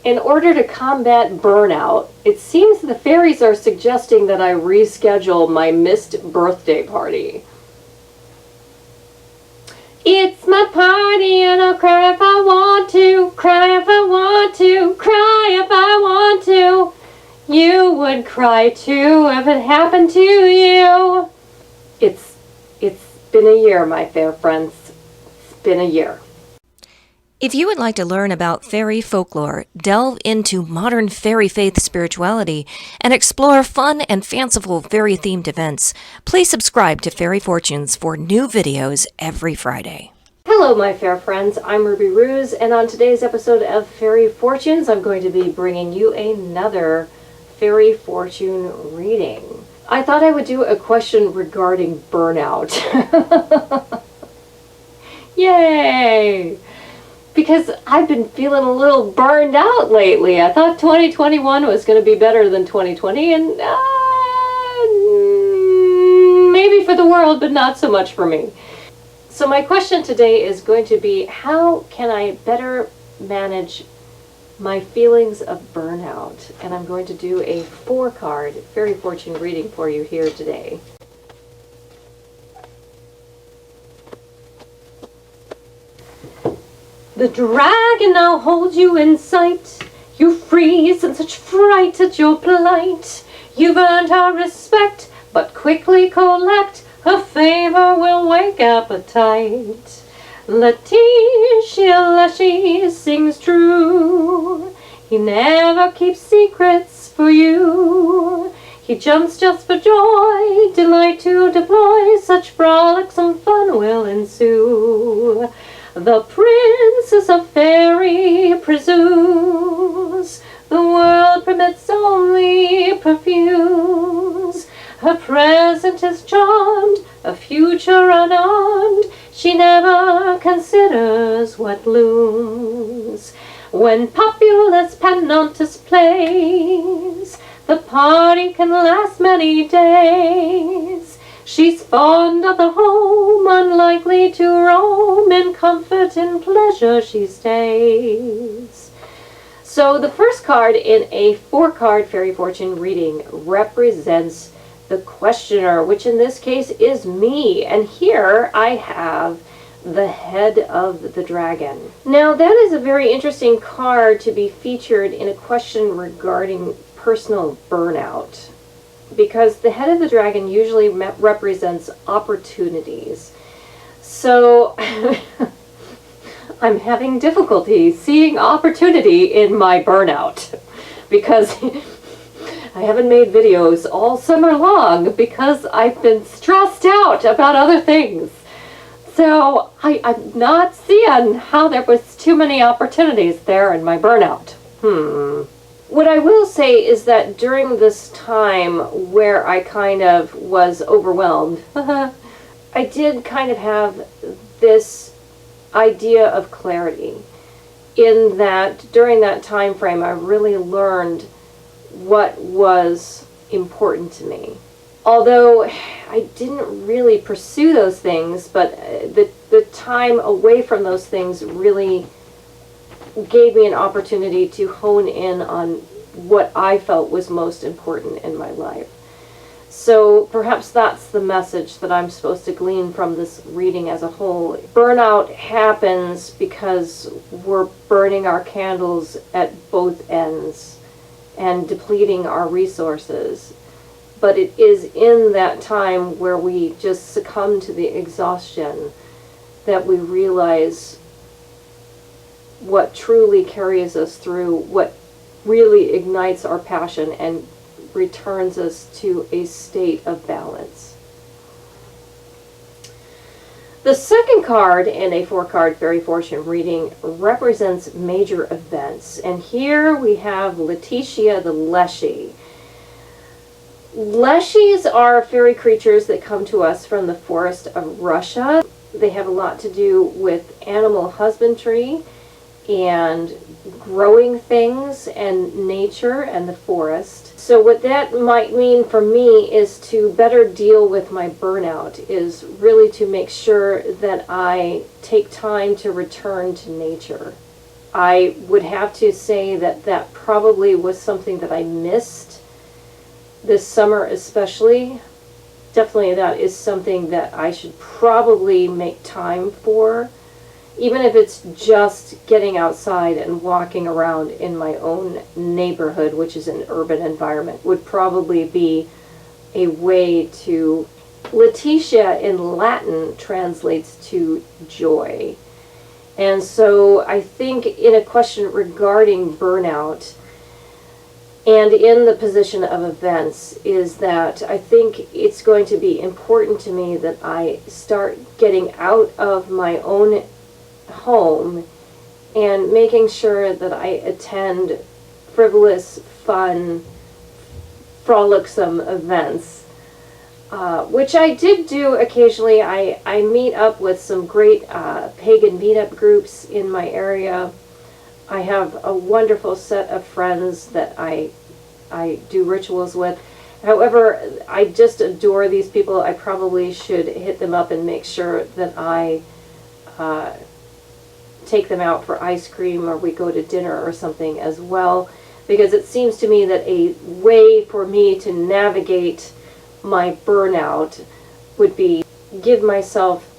In order to combat burnout, it seems the fairies are suggesting that I reschedule my missed birthday party. It's my party and I'll cry if I want to, cry if I want to, cry if I want to. You would cry too if it happened to you. It's been a year, my fair friends. It's been a year. If you would like to learn about fairy folklore, delve into modern fairy faith spirituality, and explore fun and fanciful fairy-themed events, please subscribe to Fairy Fortunes for new videos every Friday. Hello, my fair friends. I'm Ruby Ruse, and on today's episode of Fairy Fortunes, I'm going to be bringing you another fairy fortune reading. I thought I would do a question regarding burnout. Yay! Because I've been feeling a little burned out lately. I thought 2021 was going to be better than 2020, and maybe for the world, but not so much for me. So my question today is going to be, how can I better manage my feelings of burnout? And I'm going to do a 4-card fairy fortune reading for you here today. The dragon now holds you in sight. You freeze in such fright at your plight. You've earned her respect, but quickly collect. Her favor will wake appetite. Letitia she sings true. He never keeps secrets for you. He jumps just for joy, delight to deploy. Such frolicsome fun will ensue. The princess of fairy presumes. The world permits only perfumes. Her present is charmed, a future unarmed. She never considers what looms. When populous Panauntus plays, the party can last many days. She's fond of the home, unlikely to roam. In comfort and pleasure she stays. So the first card in a 4-card fairy fortune reading represents the questioner, which in this case is me. And here I have the head of the dragon. Now that is a very interesting card to be featured in a question regarding personal burnout, because the head of the dragon usually represents opportunities. So I'm having difficulty seeing opportunity in my burnout because I haven't made videos all summer long because I've been stressed out about other things. So I'm not seeing how there was too many opportunities there in my burnout. What I will say is that during this time where I kind of was overwhelmed, I did kind of have this idea of clarity, in that during that time frame I really learned what was important to me. Although I didn't really pursue those things, but the time away from those things really gave me an opportunity to hone in on what I felt was most important in my life. So perhaps that's the message that I'm supposed to glean from this reading as a whole. Burnout happens because we're burning our candles at both ends and depleting our resources. But it is in that time where we just succumb to the exhaustion that we realize what truly carries us through, what really ignites our passion and returns us to a state of balance. The second card in a 4-card fairy fortune reading represents major events, and here we have Letitia the Leshy. Leshies are fairy creatures that come to us from the forest of Russia. They have a lot to do with animal husbandry and growing things and nature and the forest. So what that might mean for me is to better deal with my burnout, is really to make sure that I take time to return to nature. I would have to say that that probably was something that I missed this summer especially. Definitely that is something that I should probably make time for, even if it's just getting outside and walking around in my own neighborhood, which is an urban environment, would probably be a way to... Letitia in Latin translates to joy. And so I think in a question regarding burnout and in the position of events is that I think it's going to be important to me that I start getting out of my own home and making sure that I attend frivolous, fun, frolicsome events, which I did do occasionally. I meet up with some great pagan meetup groups in my area. I have a wonderful set of friends that I do rituals with. However, I just adore these people. I probably should hit them up and make sure that I take them out for ice cream, or we go to dinner or something as well, because it seems to me that a way for me to navigate my burnout would be give myself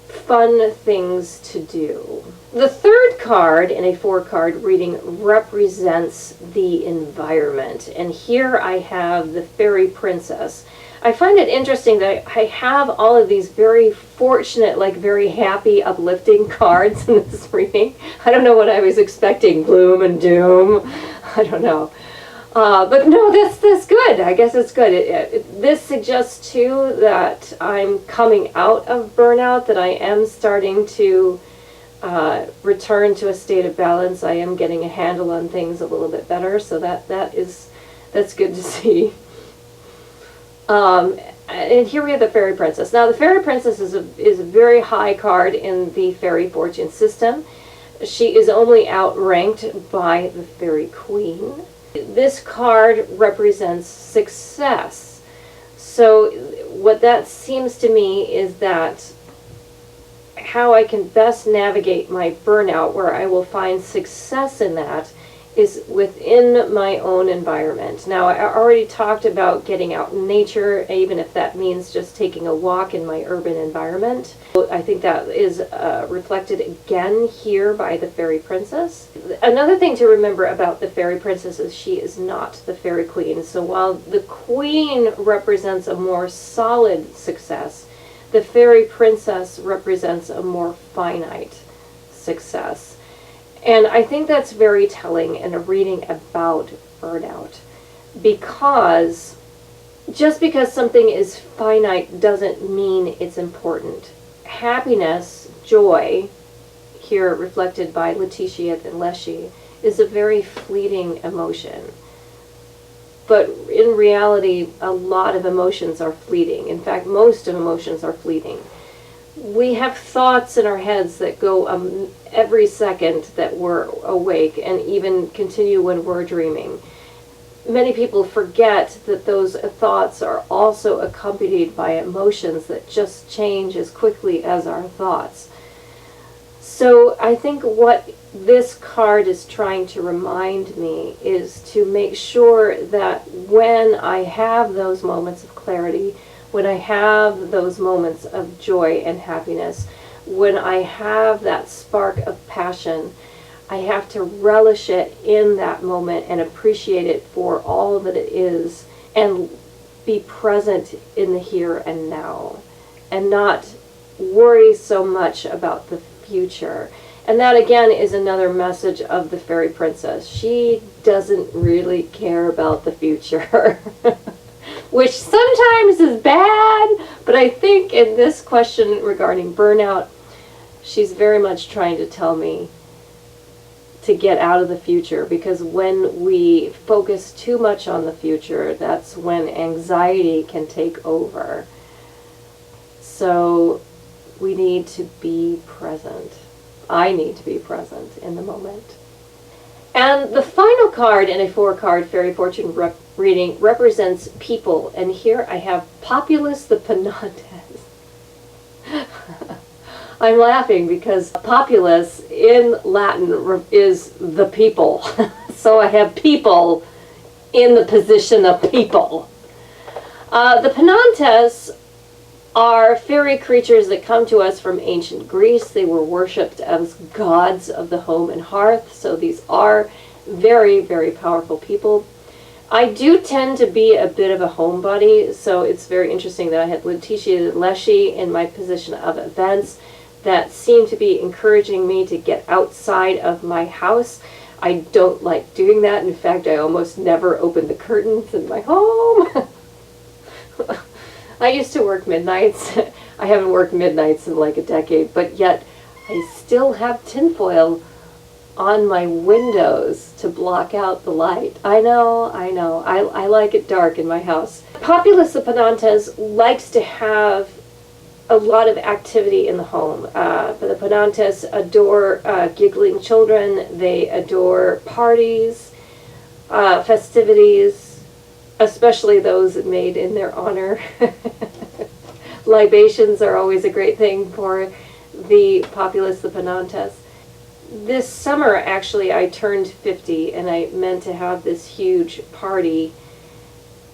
fun things to do. The third card in a 4-card reading represents the environment, and here I have the Fairy Princess. I find it interesting that I have all of these very fortunate, like very happy, uplifting cards in this reading. I don't know what I was expecting, gloom and doom. I don't know. But no, that's good. I guess it's good. This suggests too that I'm coming out of burnout, that I am starting to return to a state of balance. I am getting a handle on things a little bit better, so that's good to see. And here we have the Fairy Princess. Now, the Fairy Princess is a very high card in the Fairy Fortune system. She is only outranked by the Fairy Queen. This card represents success. So what that seems to me is that how I can best navigate my burnout, where I will find success in that, is within my own environment. Now, I already talked about getting out in nature, even if that means just taking a walk in my urban environment. I think that is reflected again here by the Fairy Princess. Another thing to remember about the Fairy Princess is she is not the Fairy Queen. So while the Queen represents a more solid success, the Fairy Princess represents a more finite success. And I think that's very telling in a reading about burnout, because just because something is finite doesn't mean it's important. Happiness, joy, here reflected by Letitia and Leshy, is a very fleeting emotion. But in reality, a lot of emotions are fleeting. In fact, most of emotions are fleeting. We have thoughts in our heads that go every second that we're awake, and even continue when we're dreaming. Many people forget that those thoughts are also accompanied by emotions that just change as quickly as our thoughts. So I think what this card is trying to remind me is to make sure that when I have those moments of clarity, when I have those moments of joy and happiness, when I have that spark of passion, I have to relish it in that moment and appreciate it for all that it is, and be present in the here and now, and not worry so much about the future. And that again is another message of the Fairy Princess. She doesn't really care about the future. Which sometimes is bad, but I think in this question regarding burnout, she's very much trying to tell me to get out of the future, because when we focus too much on the future, that's when anxiety can take over. So we need to be present. I need to be present in the moment. And the final card in a 4-card Fairy Fortune reading represents people. And here I have Populus the Penantes. I'm laughing because Populus in Latin is the people. So I have people in the position of people. The Penantes are fairy creatures that come to us from ancient Greece. They were worshipped as gods of the home and hearth, so these are very, very powerful people. I do tend to be a bit of a homebody, so it's very interesting that I had Letitia and Leshy in my position of events that seem to be encouraging me to get outside of my house. I don't like doing that. In fact, I almost never open the curtains in my home. I used to work midnights. I haven't worked midnights in like a decade, but yet I still have tinfoil on my windows to block out the light. I know. I like it dark in my house. Populus of Penantes likes to have a lot of activity in the home. But the Penantes adore giggling children. They adore parties, festivities, especially those made in their honor. Libations are always a great thing for the Populus of Penantes. This summer, actually, I turned 50, and I meant to have this huge party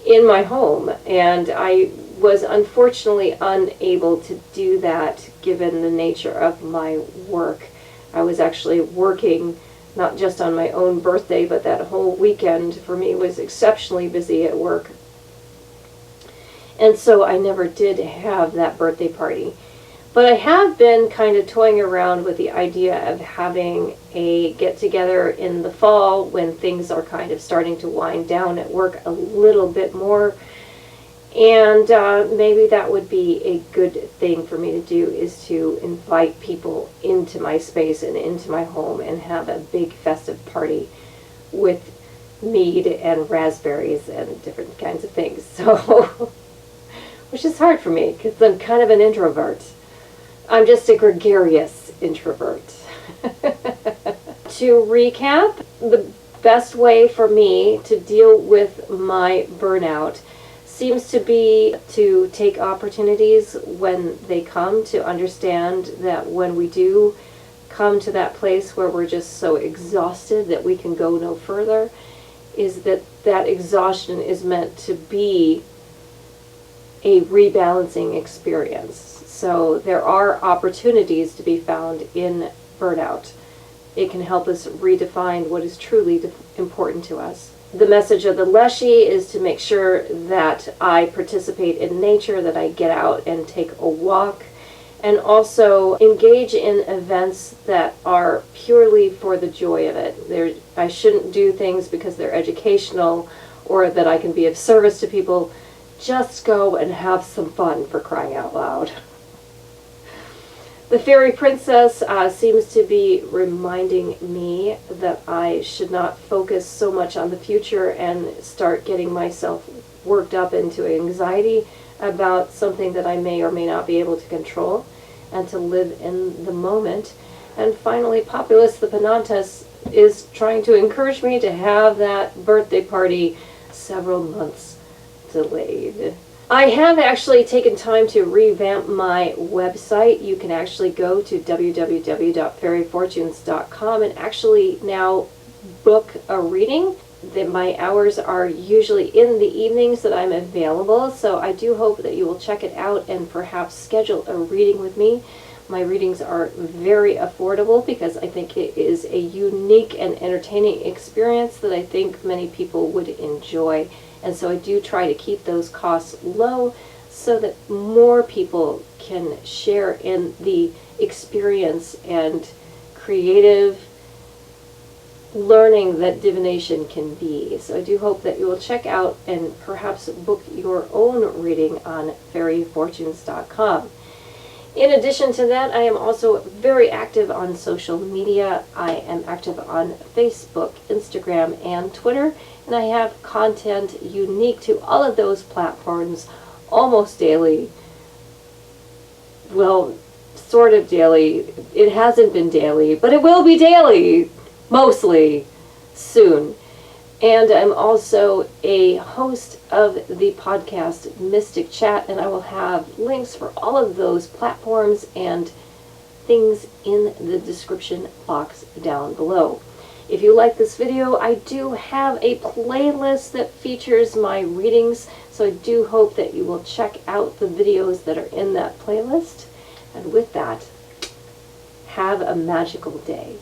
in my home, and I was unfortunately unable to do that given the nature of my work. I was actually working not just on my own birthday, but that whole weekend for me was exceptionally busy at work. And so I never did have that birthday party. But I have been kind of toying around with the idea of having a get-together in the fall when things are kind of starting to wind down at work a little bit more. And maybe that would be a good thing for me to do, is to invite people into my space and into my home and have a big festive party with mead and raspberries and different kinds of things. So, which is hard for me because I'm kind of an introvert. I'm just a gregarious introvert. To recap, the best way for me to deal with my burnout seems to be to take opportunities when they come, to understand that when we do come to that place where we're just so exhausted that we can go no further, is that that exhaustion is meant to be a rebalancing experience. So there are opportunities to be found in burnout. It can help us redefine what is truly important to us. The message of the Leshy is to make sure that I participate in nature, that I get out and take a walk, and also engage in events that are purely for the joy of it. I shouldn't do things because they're educational or that I can be of service to people. Just go and have some fun, for crying out loud. The Fairy Princess seems to be reminding me that I should not focus so much on the future and start getting myself worked up into anxiety about something that I may or may not be able to control, and to live in the moment. And finally, Populus the Penantes is trying to encourage me to have that birthday party several months delayed. I have actually taken time to revamp my website. You can actually go to www.fairyfortunes.com and actually now book a reading. My hours are usually in the evenings that I'm available, so I do hope that you will check it out and perhaps schedule a reading with me. My readings are very affordable because I think it is a unique and entertaining experience that I think many people would enjoy. And so I do try to keep those costs low so that more people can share in the experience and creative learning that divination can be. So I do hope that you will check out and perhaps book your own reading on fairyfortunes.com. In addition to that, I am also very active on social media. I am active on Facebook, Instagram, and Twitter, and I have content unique to all of those platforms almost daily. Well, sort of daily. It hasn't been daily, but it will be daily, mostly, soon. And I'm also a host of the podcast Mystic Chat, and I will have links for all of those platforms and things in the description box down below. If you like this video, I do have a playlist that features my readings, so I do hope that you will check out the videos that are in that playlist. And with that, have a magical day.